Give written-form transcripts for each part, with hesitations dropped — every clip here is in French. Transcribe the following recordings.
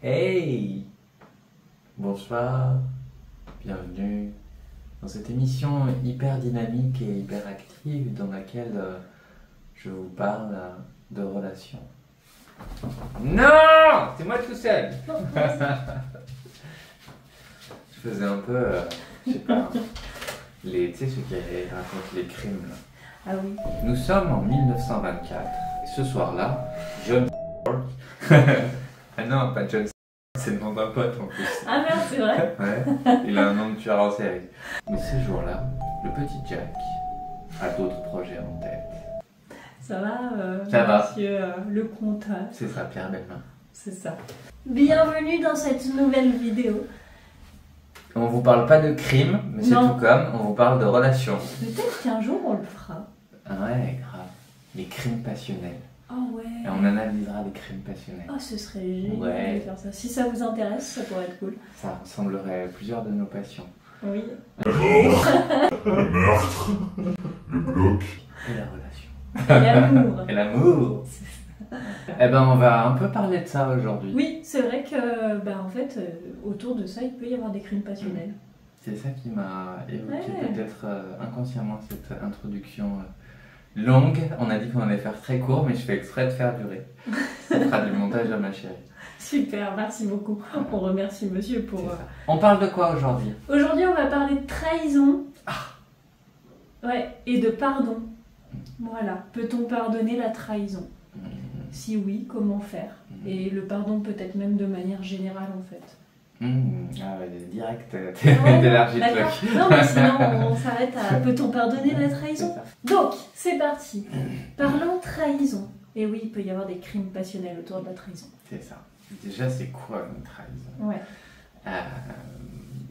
Hey! Bonsoir, bienvenue dans cette émission hyper dynamique et hyper active dans laquelle je vous parle de relations. Non! C'est moi tout seul! Je faisais un peu, je sais pas, tu sais ceux qui racontent les crimes là. Ah oui. Nous sommes en 1924 et ce soir-là, John ah non, pas John c'est le nom d'un pote en plus. Ah merde, c'est vrai. Ouais, il a un nom de tueur en série. Mais ce jour-là, le petit Jack a d'autres projets en tête. Ça va, Ça va. monsieur le comptable. C'est ça, Pierre Bellemin. C'est ça. Bienvenue dans cette nouvelle vidéo. On vous parle pas de crime, mais c'est Non. tout comme, on vous parle de relations. Peut-être qu'un jour on le fera. Ah ouais, grave. Les crimes passionnels. Oh ouais. Et on analysera les crimes passionnels. Oh, ce serait génial Ouais. de faire ça. Si ça vous intéresse, ça pourrait être cool. Ça ressemblerait à plusieurs de nos passions. Oui. Le meurtre, le glauque. Et la relation. Et l'amour. Et l'amour. Eh ben on va un peu parler de ça aujourd'hui. Oui, c'est vrai que, en fait, autour de ça, il peut y avoir des crimes passionnels. C'est ça qui m'a évoqué Ouais. peut-être inconsciemment cette introduction longue. On a dit qu'on allait faire très court, mais je fais exprès de faire durer. Ça fera du montage à ma chérie. Super, merci beaucoup. On remercie monsieur pour... C'est ça. On parle de quoi aujourd'hui? Aujourd'hui, on va parler de trahison. Ouais, et de pardon. Voilà. Peut-on pardonner la trahison? Si oui, comment faire? Et le pardon peut-être même de manière générale en fait. Ah ouais, direct, Ouais, t'élargis le d'accord. truc. Non mais sinon on s'arrête à peut-on pardonner la C'est trahison? ça. Donc, c'est parti. Parlons trahison. Et oui, il peut y avoir des crimes passionnels autour de la trahison. C'est ça. Déjà, c'est quoi une trahison? Ouais.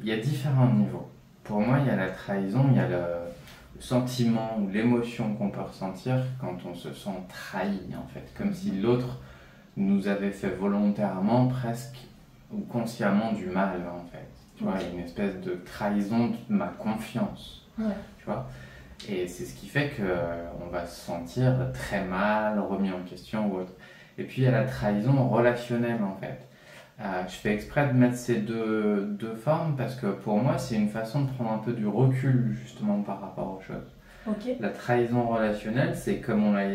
Il y a différents niveaux. Pour moi, il y a la trahison, il y a le sentiment ou l'émotion qu'on peut ressentir quand on se sent trahi, en fait. Comme si l'autre nous avait fait volontairement, presque, ou consciemment du mal, en fait. Tu vois, Ok. il y a une espèce de trahison de ma confiance. Ouais. Tu vois? Et c'est ce qui fait qu'on va se sentir très mal, remis en question ou autre. Et puis il y a la trahison relationnelle en fait. Je fais exprès de mettre ces deux formes parce que pour moi c'est une façon de prendre un peu du recul justement par rapport aux choses. Ok. La trahison relationnelle, c'est comme on l'a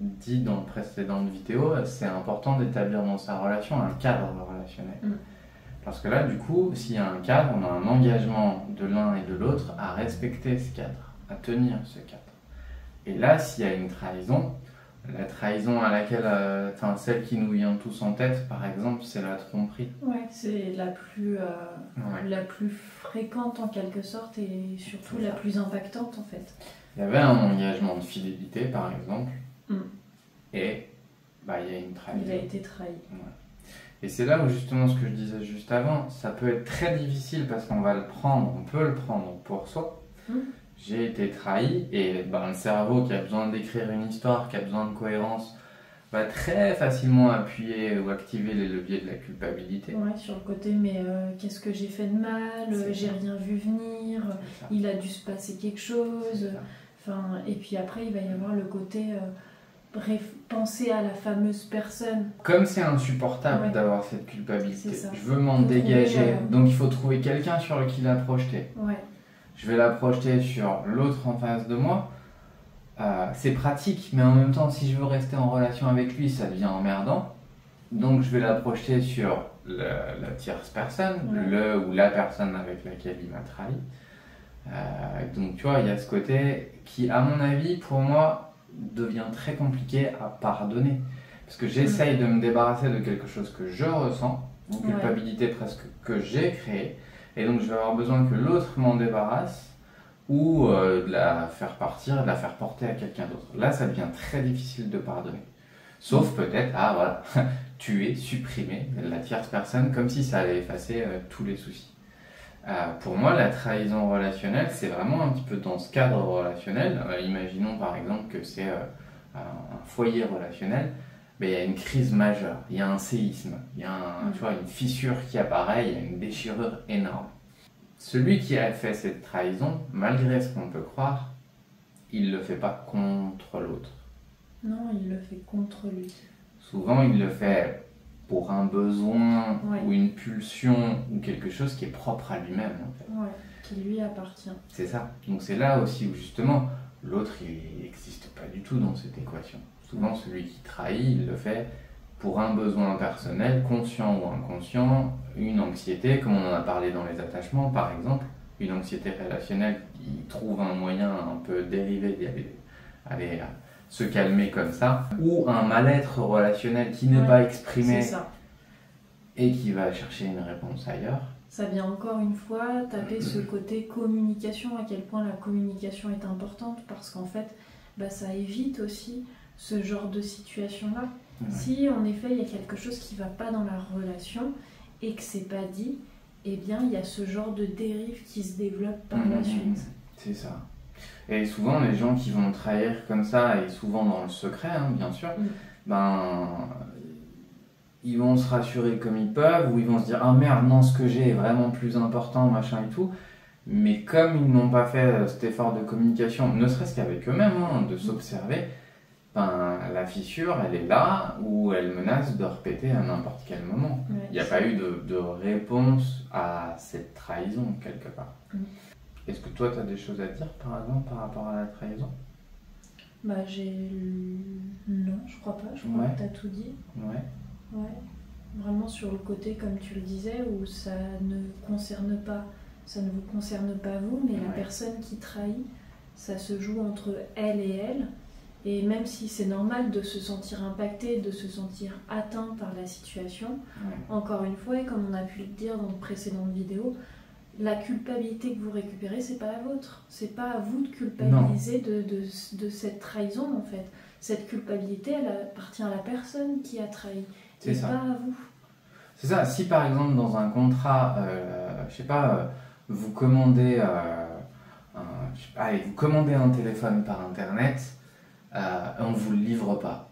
dit dans le précédente vidéo, c'est important d'établir dans sa relation un cadre relationnel. Parce que là, du coup, s'il y a un cadre, on a un engagement de l'un et de l'autre à respecter ce cadre, à tenir ce cadre. Et là, s'il y a une trahison, la trahison à laquelle, celle qui nous vient tous en tête, par exemple, c'est la tromperie. Ouais, c'est la plus, Ouais. la plus fréquente en quelque sorte et surtout C'est la ça. plus impactante en fait. Il y avait un engagement de fidélité, par exemple, et il y a une trahison. Il a été trahi. Et c'est là où justement ce que je disais juste avant, ça peut être très difficile parce qu'on va le prendre, on peut le prendre pour soi. J'ai été trahi et le cerveau qui a besoin d'écrire une histoire, qui a besoin de cohérence, va très facilement appuyer ou activer les leviers de la culpabilité. Ouais, sur le côté, mais qu'est-ce que j'ai fait de mal? C'est J'ai ça. rien vu venir, C'est ça. il a dû se passer quelque C'est chose. ça. Enfin, et puis après, il va y avoir le côté penser à la fameuse personne. Comme c'est insupportable Ouais. d'avoir cette culpabilité, C'est ça. je veux m'en Faut dégager, trouver, donc il faut trouver quelqu'un sur qui la projeter. Ouais, Je vais la projeter sur l'autre en face de moi. C'est pratique, mais en même temps, si je veux rester en relation avec lui, ça devient emmerdant. Donc je vais la projeter sur la tierce personne, Ouais. le ou la personne avec laquelle il m'a trahi. Donc tu vois, il y a ce côté qui, à mon avis, pour moi, devient très compliqué à pardonner. Parce que j'essaye de me débarrasser de quelque chose que je ressens, une Ouais. culpabilité presque que j'ai créée. Et donc je vais avoir besoin que l'autre m'en débarrasse ou de la faire partir, de la faire porter à quelqu'un d'autre. Là, ça devient très difficile de pardonner. Sauf peut-être, tuer, supprimer la tierce personne comme si ça allait effacer tous les soucis. Pour moi, la trahison relationnelle, c'est vraiment un petit peu dans ce cadre relationnel. Imaginons par exemple que c'est un foyer relationnel. Mais il y a une crise majeure, il y a un séisme, il y a une fissure qui apparaît, il y a une déchirure énorme. Celui qui a fait cette trahison, malgré ce qu'on peut croire, il ne le fait pas contre l'autre. non, il le fait contre lui. Souvent, il le fait pour un besoin Ouais. ou une pulsion ou quelque chose qui est propre à lui-même en fait. Ouais, qui lui appartient. C'est ça. Donc c'est là aussi où justement l'autre il n'existe pas du tout dans cette équation. Souvent celui qui trahit, il le fait pour un besoin personnel, conscient ou inconscient, une anxiété, comme on en a parlé dans les attachements par exemple, une anxiété relationnelle qui trouve un moyen un peu dérivé d'y aller se calmer comme ça, ou un mal-être relationnel qui n'est Ouais, pas exprimé C'est ça. et qui va chercher une réponse ailleurs. Ça vient encore une fois taper ce côté communication, à quel point la communication est importante, parce qu'en fait, ça évite aussi ce genre de situation-là. Ouais. Si en effet il y a quelque chose qui ne va pas dans la relation et que c'est pas dit, eh bien il y a ce genre de dérive qui se développe par la suite. C'est ça. Et souvent les gens qui vont trahir comme ça, et souvent dans le secret, hein, bien sûr, ils vont se rassurer comme ils peuvent, ou ils vont se dire « Ah merde, non, ce que j'ai est vraiment plus important, machin et tout ». Mais comme ils n'ont pas fait cet effort de communication, ne serait-ce qu'avec eux-mêmes, hein, de s'observer, la fissure, elle est là, où elle menace de repéter à n'importe quel moment. Ouais, Il n'y a pas eu de réponse à cette trahison, quelque part. Est-ce que toi, tu as des choses à dire, par exemple, par rapport à la trahison? Non, je crois pas. Je crois que tu as tout dit. Ouais. Vraiment sur le côté, comme tu le disais, où ça ne vous concerne pas vous, mais la personne qui trahit, ça se joue entre elle et elle. Et même si c'est normal de se sentir impacté, de se sentir atteint par la situation, encore une fois, et comme on a pu le dire dans de précédentes vidéos, la culpabilité que vous récupérez, c'est pas la vôtre. C'est pas à vous de culpabiliser de cette trahison, en fait. Cette culpabilité, elle appartient à la personne qui a trahi, et pas à vous. C'est ça. Si par exemple dans un contrat, je sais pas, vous commandez un téléphone par internet, on ne vous le livre pas,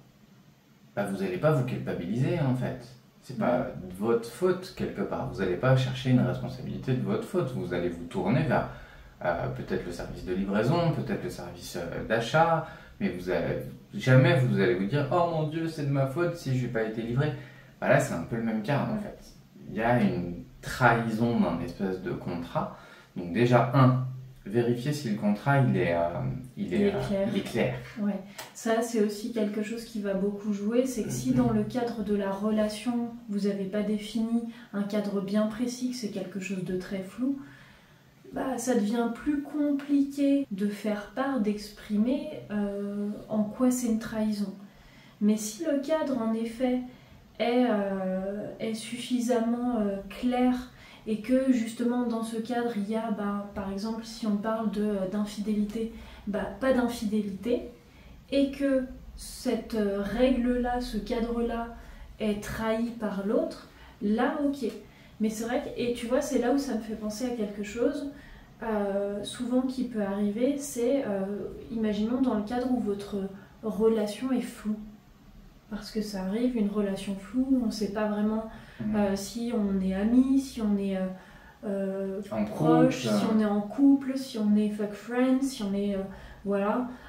vous n'allez pas vous culpabiliser en fait. C'est pas de votre faute quelque part. Vous n'allez pas chercher une responsabilité de votre faute. Vous allez vous tourner vers peut-être le service de livraison, peut-être le service d'achat, mais jamais vous allez vous dire « Oh mon Dieu, c'est de ma faute si je n'ai pas été livré ». Là, c'est un peu le même cas en fait. Il y a une trahison d'un espèce de contrat. Donc déjà, vérifier si le contrat il est clair. Ouais. Ça, c'est aussi quelque chose qui va beaucoup jouer. C'est que si dans le cadre de la relation, vous n'avez pas défini un cadre bien précis, que c'est quelque chose de très flou, ça devient plus compliqué de faire part, d'exprimer en quoi c'est une trahison. Mais si le cadre, en effet, est suffisamment clair, et que justement dans ce cadre il y a par exemple si on parle d'infidélité, pas d'infidélité, et que cette règle-là, ce cadre-là est trahi par l'autre, là ok. Mais c'est vrai que, et tu vois, c'est là où ça me fait penser à quelque chose souvent qui peut arriver, c'est imaginons dans le cadre où votre relation est floue. Parce que ça arrive, une relation floue, on ne sait pas vraiment si on est amis, si on est proche, si on est en couple, si on est fuck friends, si on est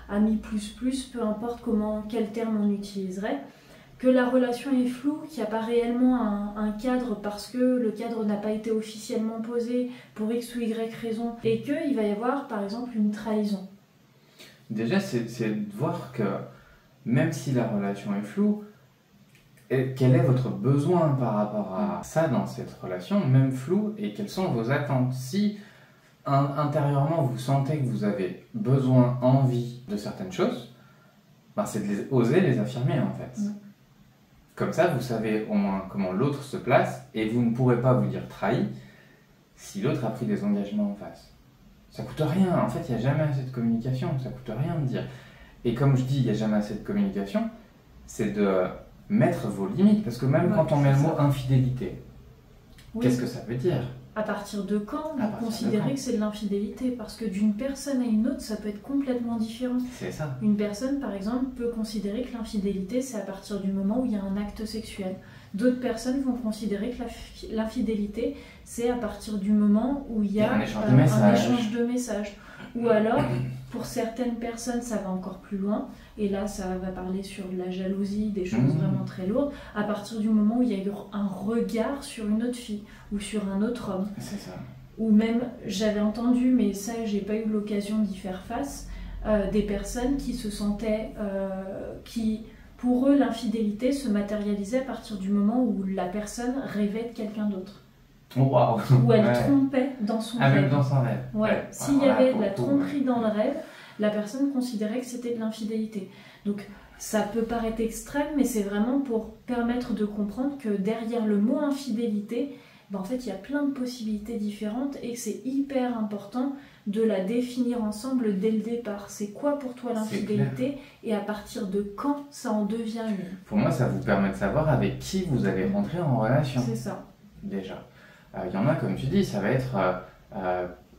amis plus, peu importe quel terme on utiliserait, que la relation est floue, qu'il n'y a pas réellement un cadre parce que le cadre n'a pas été officiellement posé pour X ou Y raison, et qu'il va y avoir par exemple une trahison. Déjà, c'est de voir que même si la relation est floue, quel est votre besoin par rapport à ça dans cette relation, même floue, et quelles sont vos attentes? Si intérieurement vous sentez que vous avez besoin, envie de certaines choses, c'est oser les affirmer en fait. Comme ça, vous savez au moins comment l'autre se place, et vous ne pourrez pas vous dire trahi si l'autre a pris des engagements en face. Ça coûte rien, en fait il n'y a jamais assez de communication, ça coûte rien de dire. Et comme je dis, il n'y a jamais assez de communication, c'est de mettre vos limites. Parce que même quand on met le mot infidélité, qu'est-ce que ça veut dire? À partir de quand vous considérez que c'est de l'infidélité? Parce que d'une personne à une autre, ça peut être complètement différent. C'est ça. Une personne, par exemple, peut considérer que l'infidélité, c'est à partir du moment où il y a un acte sexuel. D'autres personnes vont considérer que l'infidélité, c'est à partir du moment où il y a un échange de messages. Ou alors, pour certaines personnes, ça va encore plus loin. Et là, ça va parler sur de la jalousie, des choses vraiment très lourdes. À partir du moment où il y a eu un regard sur une autre fille ou sur un autre homme. C'est ça. Ou même, j'avais entendu, mais ça, j'ai pas eu l'occasion d'y faire face, des personnes qui se sentaient... qui, pour eux, l'infidélité se matérialisait à partir du moment où la personne rêvait de quelqu'un d'autre. Wow. Où elle trompait dans son rêve. Même dans son rêve. Ouais. S'il y avait de la tromperie dans le rêve, la personne considérait que c'était de l'infidélité. Donc ça peut paraître extrême, mais c'est vraiment pour permettre de comprendre que derrière le mot infidélité, en fait il y a plein de possibilités différentes et que c'est hyper important de la définir ensemble dès le départ. C'est quoi pour toi l'infidélité et à partir de quand ça en devient une? Pour moi, ça vous permet de savoir avec qui vous allez rentrer en relation. C'est ça. Déjà. Il y en a, comme tu dis, ça va être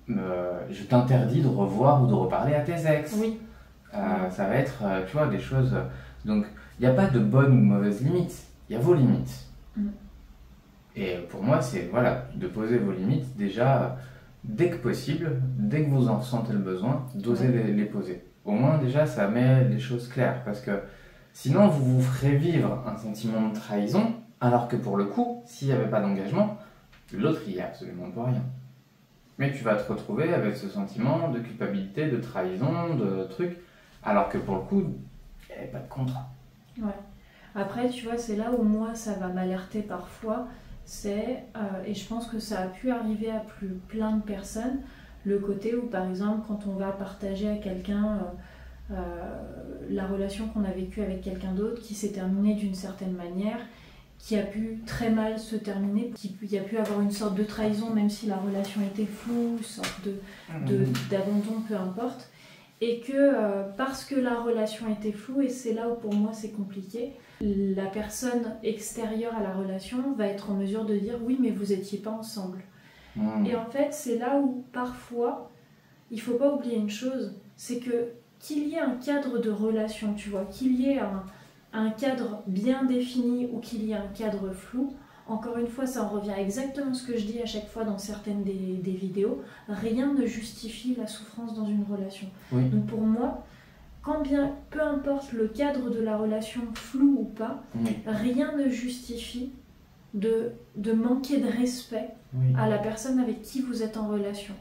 je t'interdis de revoir ou de reparler à tes ex. Oui. Ça va être, tu vois, des choses. Donc, il n'y a pas de bonne ou de mauvaise limite. Il y a vos limites. Et pour moi, c'est voilà, de poser vos limites déjà dès que possible, dès que vous en ressentez le besoin, d'oser les poser. Au moins, déjà, ça met les choses claires. Parce que sinon, vous vous ferez vivre un sentiment de trahison, alors que pour le coup, s'il n'y avait pas d'engagement, l'autre, il n'y a absolument pas rien. Mais tu vas te retrouver avec ce sentiment de culpabilité, de trahison, de trucs, alors que pour le coup, il n'y avait pas de contrat. Ouais. Après, tu vois, c'est là où moi, ça va m'alerter parfois, et je pense que ça a pu arriver à plein de personnes, le côté où, par exemple, quand on va partager à quelqu'un la relation qu'on a vécue avec quelqu'un d'autre, qui s'est terminée d'une certaine manière, qui a pu très mal se terminer, il y a pu avoir une sorte de trahison, même si la relation était floue, une sorte d'abandon, peu importe. Et que parce que la relation était floue, et c'est là où pour moi c'est compliqué, la personne extérieure à la relation va être en mesure de dire « oui, mais vous n'étiez pas ensemble ». Et en fait, c'est là où parfois, il ne faut pas oublier une chose, c'est que qu'il y ait un cadre de relation, tu vois, qu'il y ait un cadre bien défini ou qu'il y ait un cadre flou, encore une fois, ça en revient exactement à ce que je dis à chaque fois dans certaines des vidéos, rien ne justifie la souffrance dans une relation. Oui. Donc pour moi, peu importe le cadre de la relation, flou ou pas, rien ne justifie de manquer de respect à la personne avec qui vous êtes en relation.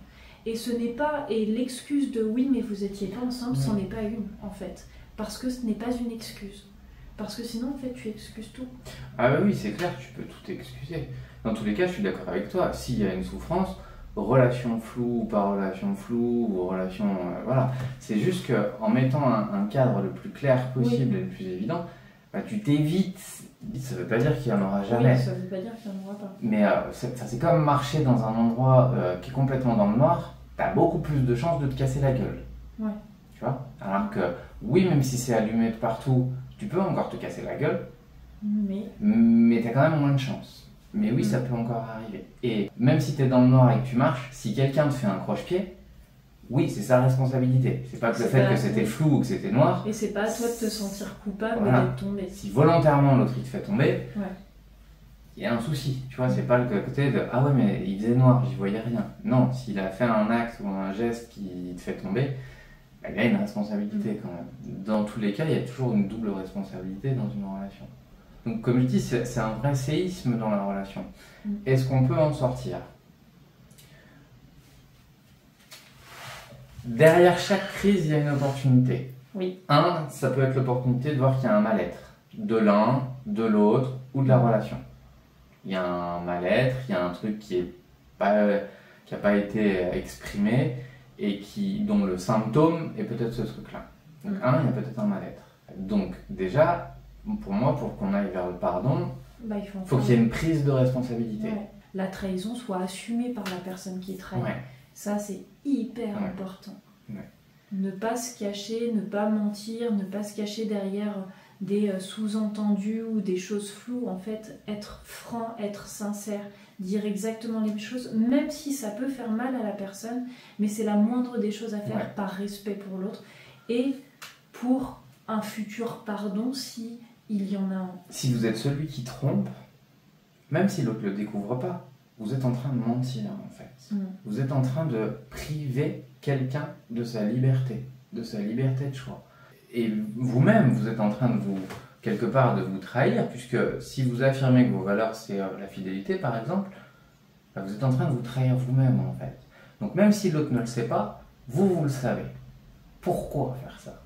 Et ce n'est pas, et l'excuse de oui mais vous n'étiez pas ensemble, c'en est pas une en fait, parce que ce n'est pas une excuse. Parce que sinon, en fait, tu excuses tout. Ah bah oui, c'est clair, tu peux tout excuser. Dans tous les cas, je suis d'accord avec toi. S'il y a une souffrance, relation floue ou pas relation floue, ou relation... voilà. C'est juste qu'en mettant un cadre le plus clair possible et le plus évident, bah, tu t'évites. Ça veut pas dire qu'il n'y en aura jamais. Oui, ça veut pas dire qu'il n'y en aura pas. Mais ça c'est comme marcher dans un endroit qui est complètement dans le noir, t'as beaucoup plus de chances de te casser la gueule. Ouais. Tu vois? Alors que, oui, même si c'est allumé de partout, tu peux encore te casser la gueule, mais tu as quand même moins de chance. Mais oui, ça peut encore arriver. Et même si tu es dans le noir et que tu marches, si quelqu'un te fait un croche-pied, oui, c'est sa responsabilité. C'est pas que le fait que c'était flou ou que c'était noir. Et c'est pas à toi de te sentir coupable d'être tombé. Si volontairement l'autre il te fait tomber, il y a un souci. Tu vois, c'est pas le côté de ah ouais, mais il faisait noir, j'y voyais rien. Non, s'il a fait un acte ou un geste qui te fait tomber, il y a une responsabilité quand même. Dans tous les cas, il y a toujours une double responsabilité dans une relation. Donc comme je dis, c'est un vrai séisme dans la relation. Est-ce qu'on peut en sortir? Derrière chaque crise, il y a une opportunité. Oui. Ça peut être l'opportunité de voir qu'il y a un mal-être. De l'un, de l'autre ou de la relation. Il y a un mal-être, il y a un truc qui n'a pas été exprimé et dont le symptôme est peut-être ce truc-là. Donc il y a peut-être un mal-être. Donc déjà, pour moi, pour qu'on aille vers le pardon, il faut qu'il y ait une prise de responsabilité. Ouais. La trahison soit assumée par la personne qui trahit. Ouais. Ça, c'est hyper important. Ouais. Ne pas se cacher, ne pas mentir, ne pas se cacher derrière des sous-entendus ou des choses floues. En fait, être franc, être sincère, dire exactement les choses, même si ça peut faire mal à la personne, mais c'est la moindre des choses à faire par respect pour l'autre et pour un futur pardon si il y en a un. Si vous êtes celui qui trompe, même si l'autre ne le découvre pas, vous êtes en train de mentir en fait. Vous êtes en train de priver quelqu'un de sa liberté de choix. Et vous-même, vous êtes en train de quelque part, de vous trahir, puisque si vous affirmez que vos valeurs, c'est la fidélité par exemple, bah, vous êtes en train de vous trahir vous-même en fait. Donc même si l'autre ne le sait pas, vous le savez. Pourquoi faire ça?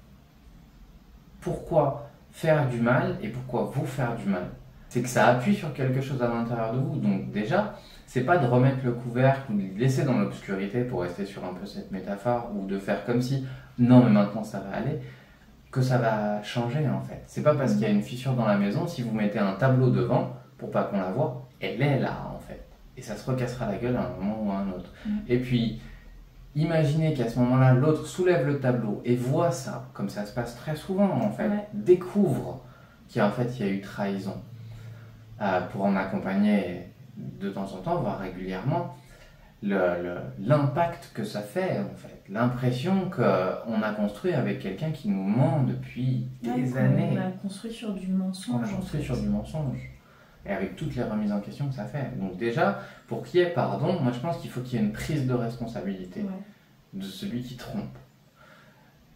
Pourquoi faire du mal et pourquoi vous faire du mal? C'est que ça appuie sur quelque chose à l'intérieur de vous. Donc déjà, c'est pas de remettre le couvercle ou de le laisser dans l'obscurité pour rester sur un peu cette métaphore ou de faire comme si non mais maintenant ça va aller, que ça va changer en fait. C'est pas parce qu'il y a une fissure dans la maison, si vous mettez un tableau devant pour pas qu'on la voie, elle est là en fait. Et ça se recassera la gueule à un moment ou à un autre. Et puis, imaginez qu'à ce moment-là, l'autre soulève le tableau et voit ça, comme ça se passe très souvent en fait, découvre qu'il y a eu trahison. Pour en accompagner de temps en temps, voire régulièrement, l'impact que ça fait en fait, l'impression qu'on a construit avec quelqu'un qui nous ment depuis des années. On a construit sur du mensonge. On a construit sur du mensonge. Et avec toutes les remises en question que ça fait. Donc déjà, pour qu'il y ait pardon, moi je pense qu'il faut qu'il y ait une prise de responsabilité de celui qui trompe.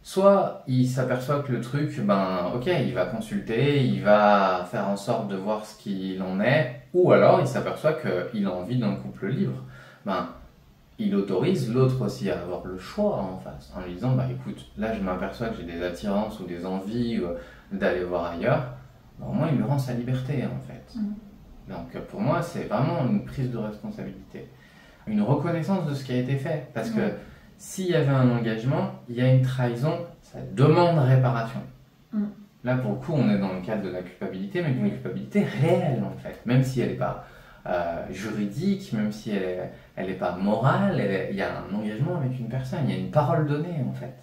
Soit il s'aperçoit que le truc, ok, il va consulter, il va faire en sorte de voir ce qu'il en est, ou alors il s'aperçoit qu'il a envie d'un couple libre. Il autorise l'autre aussi à avoir le choix en face, en lui disant, écoute, là je m'aperçois que j'ai des attirances ou des envies d'aller voir ailleurs. Au moins il lui rend sa liberté en fait. Donc pour moi c'est vraiment une prise de responsabilité, une reconnaissance de ce qui a été fait, parce que s'il y avait un engagement, il y a une trahison, ça demande réparation. Là pour le coup on est dans le cadre de la culpabilité, mais une culpabilité réelle en fait, même si elle n'est pas juridique, même si elle n'est pas morale, il y a un engagement avec une personne, il y a une parole donnée en fait.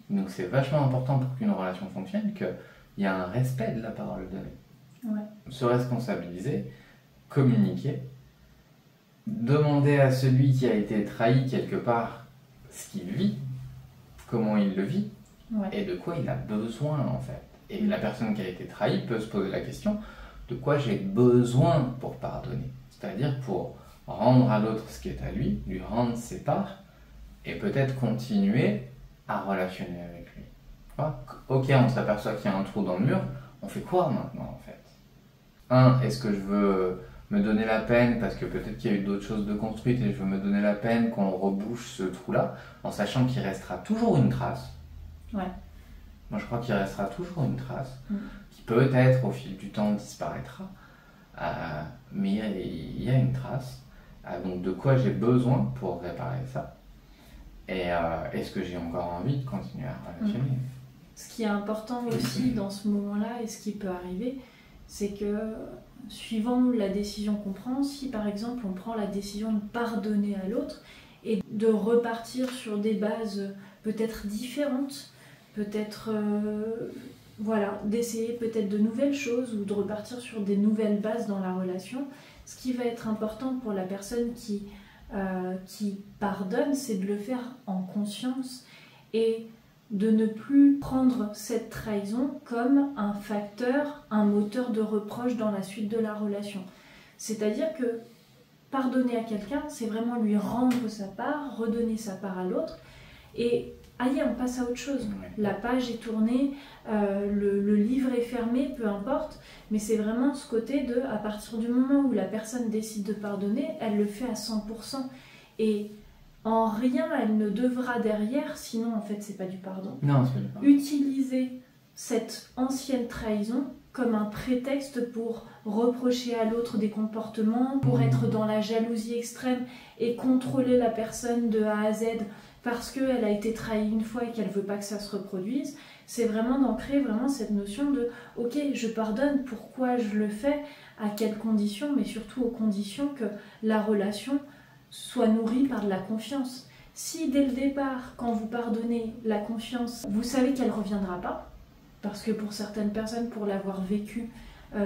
Donc c'est vachement important pour qu'une relation fonctionne, qu'il y a un respect de la parole donnée. Se responsabiliser, communiquer, demander à celui qui a été trahi quelque part ce qu'il vit, comment il le vit, et de quoi il a besoin en fait. Et la personne qui a été trahie peut se poser la question, de quoi j'ai besoin pour pardonner? C'est-à-dire pour rendre à l'autre ce qui est à lui rendre ses parts, et peut-être continuer à relationner avec lui. Ok, on s'aperçoit qu'il y a un trou dans le mur, on fait quoi maintenant en fait? Est-ce que je veux me donner la peine, parce que peut-être qu'il y a eu d'autres choses de construites, et je veux me donner la peine qu'on rebouche ce trou-là, en sachant qu'il restera toujours une trace. Moi je crois qu'il restera toujours une trace, qui peut-être au fil du temps disparaîtra, mais il y a une trace. Donc de quoi j'ai besoin pour réparer ça? Et est-ce que j'ai encore envie de continuer à relationner? Ce qui est important aussi dans ce moment-là, et ce qui peut arriver, c'est que suivant la décision qu'on prend, si par exemple on prend la décision de pardonner à l'autre et de repartir sur des bases peut-être différentes, peut-être d'essayer peut-être de nouvelles choses ou de repartir sur des nouvelles bases dans la relation, ce qui va être important pour la personne qui pardonne, c'est de le faire en conscience et de ne plus prendre cette trahison comme un facteur, un moteur de reproche dans la suite de la relation. C'est-à-dire que pardonner à quelqu'un, c'est vraiment lui rendre sa part, redonner sa part à l'autre, et allez, on passe à autre chose. La page est tournée, le livre est fermé, peu importe, mais c'est vraiment ce côté de, à partir du moment où la personne décide de pardonner, elle le fait à 100%. Et en rien, elle ne devra derrière, sinon en fait c'est pas du pardon, utiliser cette ancienne trahison comme un prétexte pour reprocher à l'autre des comportements, pour être dans la jalousie extrême et contrôler la personne de A à Z parce qu'elle a été trahie une fois et qu'elle veut pas que ça se reproduise. C'est vraiment d'ancrer vraiment cette notion de « ok, je pardonne, pourquoi je le fais, à quelles conditions ?» mais surtout aux conditions que la relation soit nourrie par de la confiance. Si dès le départ, quand vous pardonnez la confiance, vous savez qu'elle ne reviendra pas, parce que pour certaines personnes, pour l'avoir vécu,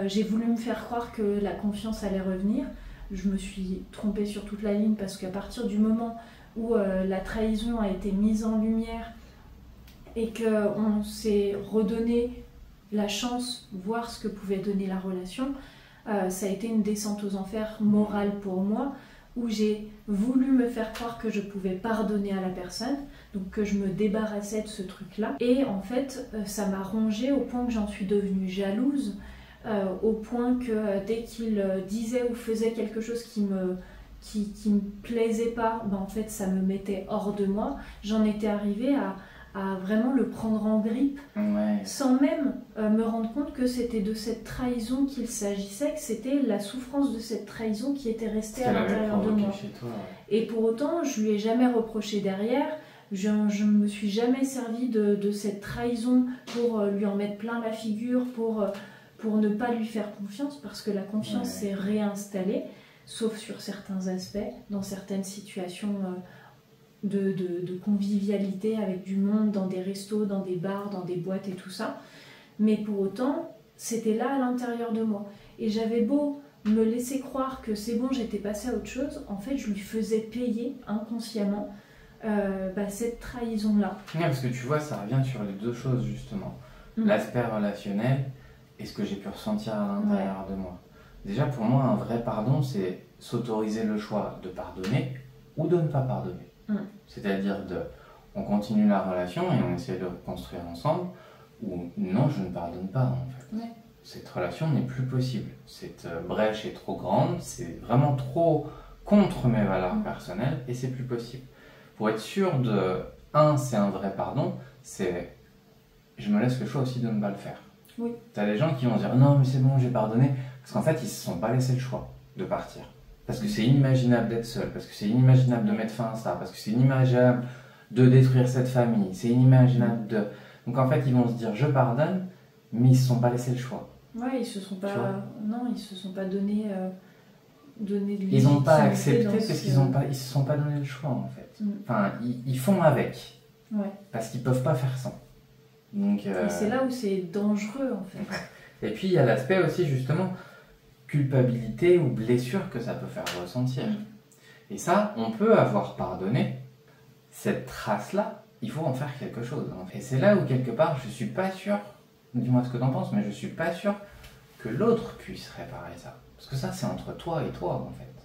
j'ai voulu me faire croire que la confiance allait revenir. Je me suis trompée sur toute la ligne, parce qu'à partir du moment où la trahison a été mise en lumière et qu'on s'est redonné la chance, voir ce que pouvait donner la relation, ça a été une descente aux enfers morale pour moi, où j'ai voulu me faire croire que je pouvais pardonner à la personne, donc que je me débarrassais de ce truc-là. Et en fait, ça m'a rongée au point que j'en suis devenue jalouse, au point que dès qu'il disait ou faisait quelque chose qui me plaisait pas, ben en fait ça me mettait hors de moi. J'en étais arrivée à vraiment le prendre en grippe, sans même me rendre compte que c'était de cette trahison qu'il s'agissait, que c'était la souffrance de cette trahison qui était restée à l'intérieur de moi. Toi, Et pour autant, je lui ai jamais reproché derrière, je ne me suis jamais servi de cette trahison pour lui en mettre plein la figure, pour ne pas lui faire confiance, parce que la confiance s'est réinstallée, sauf sur certains aspects, dans certaines situations de convivialité avec du monde, dans des restos, dans des bars, dans des boîtes et tout ça. Mais pour autant, c'était là à l'intérieur de moi. Et j'avais beau me laisser croire que c'est bon, j'étais passée à autre chose, en fait, je lui faisais payer inconsciemment cette trahison-là. Ouais, parce que tu vois, ça revient sur les deux choses, justement. L'aspect relationnel et ce que j'ai pu ressentir à l'intérieur de moi. Déjà, pour moi, un vrai pardon, c'est s'autoriser le choix de pardonner ou de ne pas pardonner. C'est-à-dire on continue la relation et on essaie de reconstruire ensemble, ou non, je ne pardonne pas en fait. Cette relation n'est plus possible. Cette brèche est trop grande, c'est vraiment trop contre mes valeurs personnelles et c'est plus possible. Pour être sûr c'est un vrai pardon, c'est je me laisse le choix aussi de ne pas le faire. Tu as des gens qui vont dire non mais c'est bon, j'ai pardonné, parce qu'en fait ils se sont pas laissé le choix de partir. Parce que c'est inimaginable d'être seul, parce que c'est inimaginable de mettre fin à ça, parce que c'est inimaginable de détruire cette famille, c'est inimaginable de... Donc en fait, ils vont se dire je pardonne, mais ils ne se sont pas laissé le choix. Ouais, ils se sont pas... Non, ils se sont pas donné de ils n'ont pas accepté parce qu'ils ne se sont pas donné le choix en fait. Enfin, ils font avec, parce qu'ils ne peuvent pas faire sans. Donc, et c'est là où c'est dangereux en fait. Et puis il y a l'aspect aussi justement... culpabilité ou blessure que ça peut faire ressentir. Et ça, on peut avoir pardonné. Cette trace-là, il faut en faire quelque chose. Et c'est là où, quelque part, je suis pas sûr, dis-moi ce que t'en penses, mais je suis pas sûr que l'autre puisse réparer ça. Parce que ça, c'est entre toi et toi, en fait.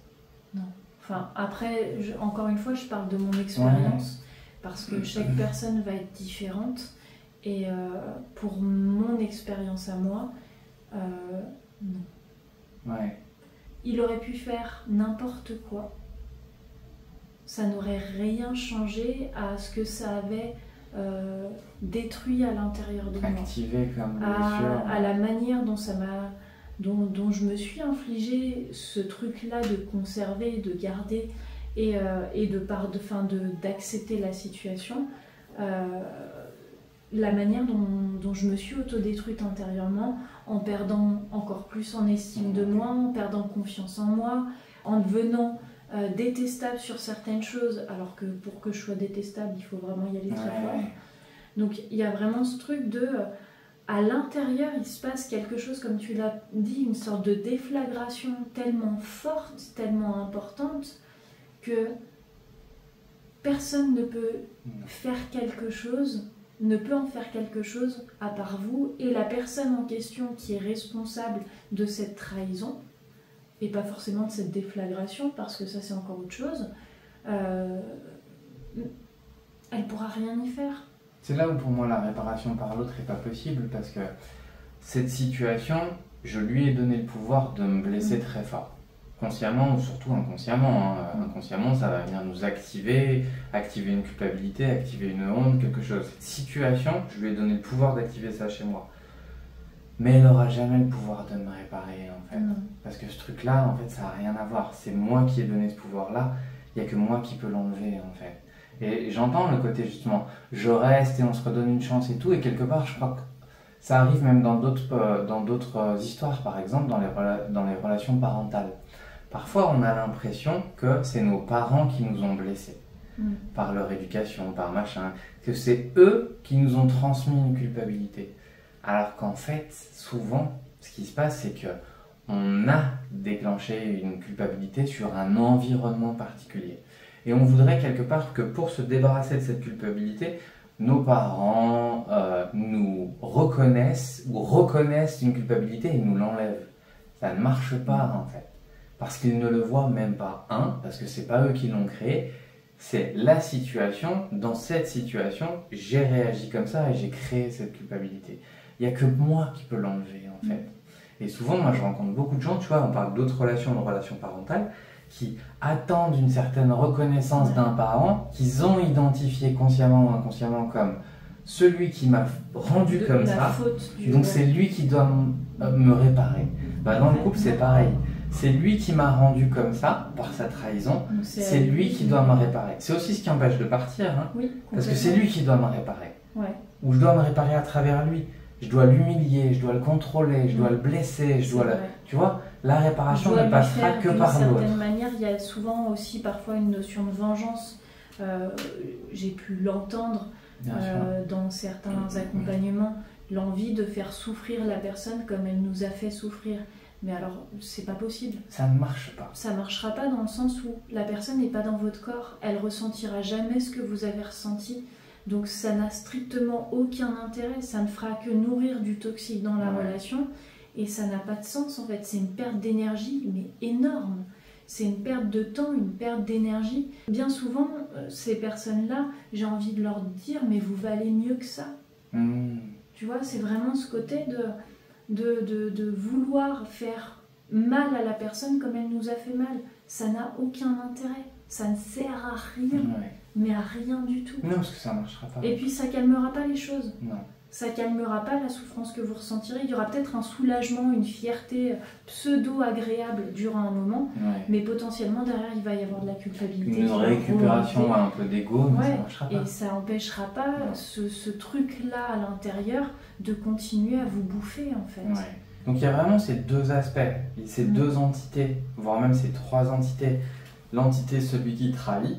Non. Enfin, après, encore une fois, je parle de mon expérience, parce que chaque personne va être différente. Et pour mon expérience à moi, non. Il aurait pu faire n'importe quoi. Ça n'aurait rien changé à ce que ça avait détruit à l'intérieur de moi. Activé comme blessure. À la manière dont ça m'a, dont je me suis infligé ce truc-là de conserver, de garder et d'accepter la situation. La manière dont je me suis autodétruite intérieurement, en perdant encore plus en estime de moi, en perdant confiance en moi, en devenant détestable sur certaines choses, alors que pour que je sois détestable, il faut vraiment y aller très fort. Donc il y a vraiment ce truc à l'intérieur, il se passe quelque chose, comme tu l'as dit, une sorte de déflagration tellement forte, tellement importante, que personne ne peut faire quelque chose, ne peut en faire quelque chose à part vous et la personne en question qui est responsable de cette trahison, et pas forcément de cette déflagration, parce que ça c'est encore autre chose, elle pourra rien y faire. C'est là où pour moi la réparation par l'autre n'est pas possible, parce que cette situation, je lui ai donné le pouvoir de me blesser très fort. Consciemment ou surtout inconsciemment. Inconsciemment, ça va venir nous activer une culpabilité, activer une honte, quelque chose. Cette situation, je lui ai donné le pouvoir d'activer ça chez moi. Mais elle n'aura jamais le pouvoir de me réparer, en fait. Parce que ce truc-là, en fait, ça n'a rien à voir. C'est moi qui ai donné ce pouvoir-là. Il n'y a que moi qui peux l'enlever, en fait. Et j'entends le côté, justement, je reste et on se redonne une chance et tout. Et quelque part, je crois que ça arrive même dans d'autres histoires, par exemple, dans les relations parentales. Parfois, on a l'impression que c'est nos parents qui nous ont blessés, par leur éducation, par machin, que c'est eux qui nous ont transmis une culpabilité. Alors qu'en fait, souvent, ce qui se passe, c'est qu'on a déclenché une culpabilité sur un environnement particulier. Et on voudrait quelque part que pour se débarrasser de cette culpabilité, nos parents nous reconnaissent une culpabilité et nous l'enlèvent. Ça ne marche pas en fait. Parce qu'ils ne le voient même pas. Parce que c'est pas eux qui l'ont créé. C'est la situation. Dans cette situation, j'ai réagi comme ça et j'ai créé cette culpabilité. Il n'y a que moi qui peux l'enlever en fait. Et souvent, moi je rencontre beaucoup de gens, tu vois, on parle d'autres relations, de relations parentales, qui attendent une certaine reconnaissance d'un parent qu'ils ont identifié consciemment ou inconsciemment comme celui qui m'a rendu comme ça. Donc c'est lui qui doit me réparer. Dans le couple, c'est pareil. C'est lui qui m'a rendu comme ça, par sa trahison, c'est lui qui doit me réparer. C'est aussi ce qui empêche de partir, parce que c'est lui qui doit me réparer. Ou je dois me réparer à travers lui. Je dois l'humilier, je dois le contrôler, je dois le blesser, tu vois, la réparation ne passera que par l'autre. D'une certaine manière, il y a souvent aussi parfois une notion de vengeance. J'ai pu l'entendre dans certains accompagnements, l'envie de faire souffrir la personne comme elle nous a fait souffrir. Mais alors, c'est pas possible. Ça ne marche pas. Ça marchera pas dans le sens où la personne n'est pas dans votre corps, elle ressentira jamais ce que vous avez ressenti. Donc ça n'a strictement aucun intérêt, ça ne fera que nourrir du toxique dans la relation et ça n'a pas de sens en fait. C'est une perte d'énergie mais énorme. C'est une perte de temps, une perte d'énergie. Bien souvent, ces personnes-là, j'ai envie de leur dire mais vous valez mieux que ça. Tu vois, c'est vraiment ce côté de vouloir faire mal à la personne comme elle nous a fait mal. Ça n'a aucun intérêt, ça ne sert à rien. Mais à rien du tout. Non, parce que ça ne marchera pas. Et puis ça calmera pas les choses. Non. Ça calmera pas la souffrance que vous ressentirez. Il y aura peut-être un soulagement, une fierté pseudo-agréable durant un moment, mais potentiellement derrière il va y avoir de la culpabilité. Une récupération un peu d'ego, mais ça ne marchera pas. Et ça n'empêchera pas ce truc-là à l'intérieur de continuer à vous bouffer en fait. Donc il y a vraiment ces deux aspects, ces deux entités, voire même ces trois entités. L'entité, celui qui trahit,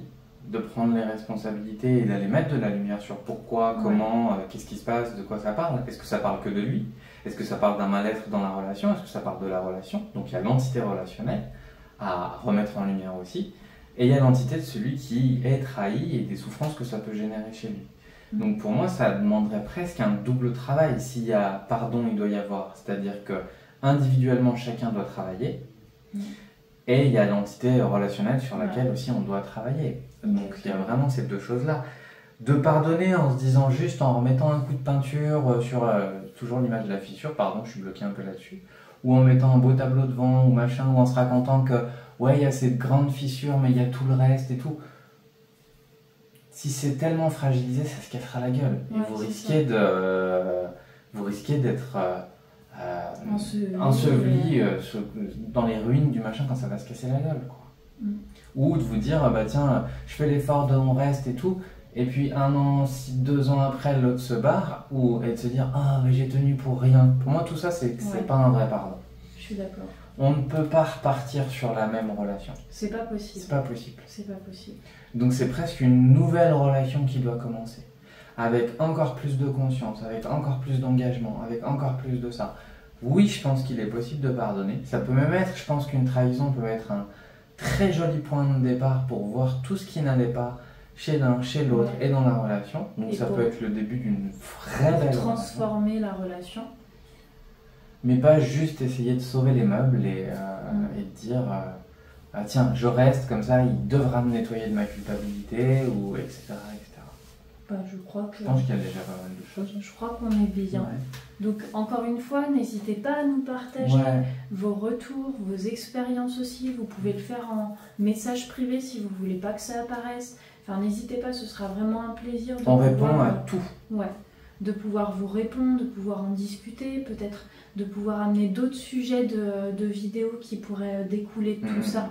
de prendre les responsabilités et d'aller mettre de la lumière sur pourquoi, comment, qu'est-ce qui se passe, de quoi ça parle. Est-ce que ça parle que de lui? Est-ce que ça parle d'un mal-être dans la relation? Est-ce que ça parle de la relation? Donc il y a l'entité relationnelle à remettre en lumière aussi. Et il y a l'entité de celui qui est trahi et des souffrances que ça peut générer chez lui. Donc pour moi, ça demanderait presque un double travail. S'il y a pardon, il doit y avoir. C'est-à-dire que individuellement, chacun doit travailler. Et il y a l'entité relationnelle sur laquelle aussi on doit travailler. Donc il y a vraiment ces deux choses-là. De pardonner en se disant juste, en remettant un coup de peinture sur toujours l'image de la fissure, pardon, je suis bloqué un peu là-dessus, ou en mettant un beau tableau devant ou machin, ou en se racontant que ouais, il y a cette grande fissure, mais il y a tout le reste et tout. Si c'est tellement fragilisé, ça se cassera la gueule. Et vous risquez d'être enseveli dans les ruines du machin quand ça va se casser la gueule, quoi. Ou de vous dire, bah tiens, je fais l'effort de mon reste et tout, et puis 1 an, 2 ans après, l'autre se barre, et de se dire, ah, mais j'ai tenu pour rien. Pour moi, tout ça, c'est pas un vrai pardon. Je suis d'accord. On ne peut pas repartir sur la même relation. C'est pas possible. C'est pas possible. C'est pas possible. Donc c'est presque une nouvelle relation qui doit commencer. Avec encore plus de conscience, avec encore plus d'engagement, avec encore plus de ça. Oui, je pense qu'il est possible de pardonner. Ça peut même être, je pense qu'une trahison peut être un très joli point de départ pour voir tout ce qui n'allait pas chez l'un, chez l'autre et dans la relation. Donc ça peut être le début d'une vraie belle transformer la relation. Mais pas juste essayer de sauver les meubles et de dire ah, tiens, je reste comme ça, il devra me nettoyer de ma culpabilité, ou etc. etc. Bah, je pense qu'il y a déjà pas mal de choses. Je crois qu'on est bien. Donc encore une fois, n'hésitez pas à nous partager vos retours, vos expériences aussi. Vous pouvez le faire en message privé si vous voulez pas que ça apparaisse. Enfin, n'hésitez pas, ce sera vraiment un plaisir. On répond à tout. De pouvoir vous répondre, de pouvoir en discuter, peut-être de pouvoir amener d'autres sujets de vidéos qui pourraient découler de tout ça.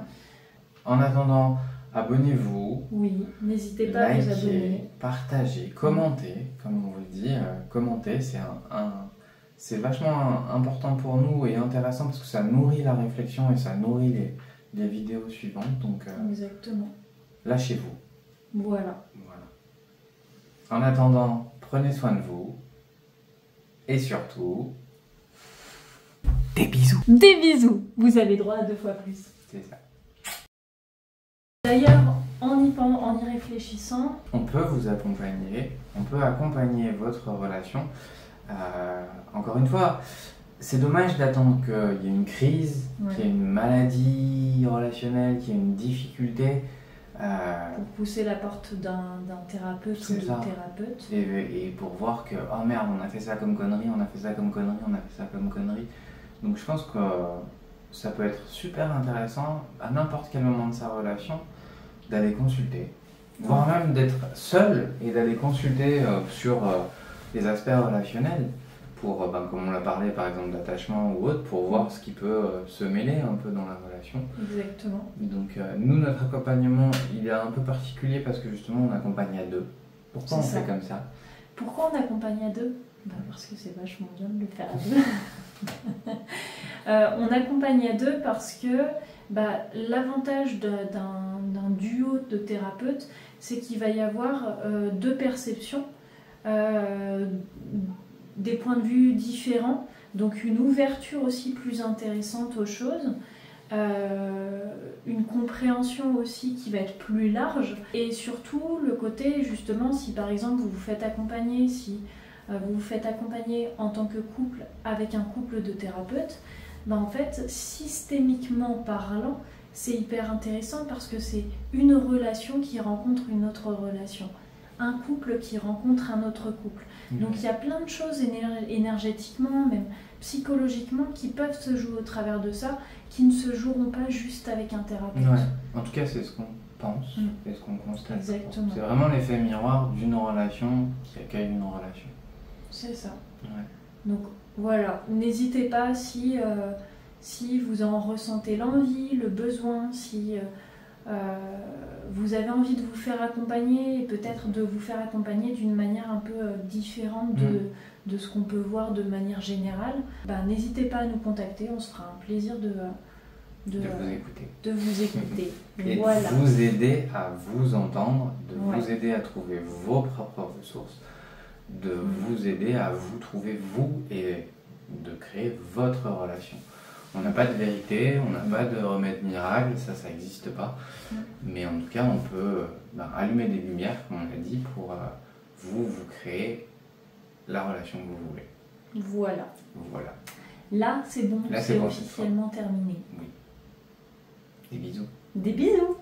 En attendant, abonnez-vous. Oui, n'hésitez pas à vous abonner. Partagez, commentez, comme on vous le dit. Commentez, c'est vachement important pour nous et intéressant parce que ça nourrit la réflexion et ça nourrit les vidéos suivantes. Donc, exactement. Lâchez-vous. Voilà. En attendant, prenez soin de vous. Et surtout, des bisous. Des bisous. Vous avez droit à 2 fois plus. C'est ça. D'ailleurs, en y réfléchissant, on peut vous accompagner, on peut accompagner votre relation. Encore une fois, c'est dommage d'attendre qu'il y ait une crise, Ouais. qu'il y ait une maladie relationnelle, qu'il y ait une difficulté. Pour pousser la porte d'un thérapeute ou C'est de ça. thérapeute. Et pour voir que, oh merde, on a fait ça comme connerie, on a fait ça comme connerie, on a fait ça comme connerie. Donc je pense que ça peut être super intéressant, à n'importe quel moment de sa relation, d'aller consulter. Voire même d'être seul et d'aller consulter sur les aspects relationnels, pour, comme on l'a parlé par exemple d'attachement ou autre, pour voir ce qui peut se mêler un peu dans la relation. Exactement. Donc nous, notre accompagnement, il est un peu particulier parce que justement on accompagne à deux. Pourquoi on C'est ça. fait comme ça? Pourquoi on accompagne à deux? Parce que c'est vachement bien de le faire à deux. On accompagne à deux parce que l'avantage d'un duo de thérapeutes, c'est qu'il va y avoir deux perceptions, des points de vue différents, donc une ouverture aussi plus intéressante aux choses. Une compréhension aussi qui va être plus large, et surtout le côté justement, si par exemple vous vous faites accompagner, vous vous faites accompagner en tant que couple avec un couple de thérapeutes, en fait systémiquement parlant c'est hyper intéressant parce que c'est une relation qui rencontre une autre relation, un couple qui rencontre un autre couple. Donc il y a plein de choses énergétiquement, même psychologiquement, qui peuvent se jouer au travers de ça, qui ne se joueront pas juste avec un thérapeute. Ouais. En tout cas, c'est ce qu'on pense et ce qu'on constate. Exactement. C'est vraiment l'effet miroir d'une relation qui accueille une relation. C'est ça. Ouais. Donc voilà, n'hésitez pas si vous en ressentez l'envie, le besoin, si vous avez envie de vous faire accompagner, et peut-être de vous faire accompagner d'une manière un peu différente de ce qu'on peut voir de manière générale, n'hésitez pas à nous contacter, on se fera un plaisir de vous écouter. Et Voilà. de vous aider à vous entendre, de Ouais. vous aider à trouver vos propres ressources, de vous aider à vous trouver vous et de créer votre relation. On n'a pas de vérité, on n'a pas de remède miracle, ça n'existe pas. Mais en tout cas, on peut allumer des lumières, comme on l'a dit, pour vous créer la relation que vous voulez. Voilà. Voilà. Là, c'est bon, Là, c'est bon, officiellement terminé. Oui. Des bisous. Des bisous!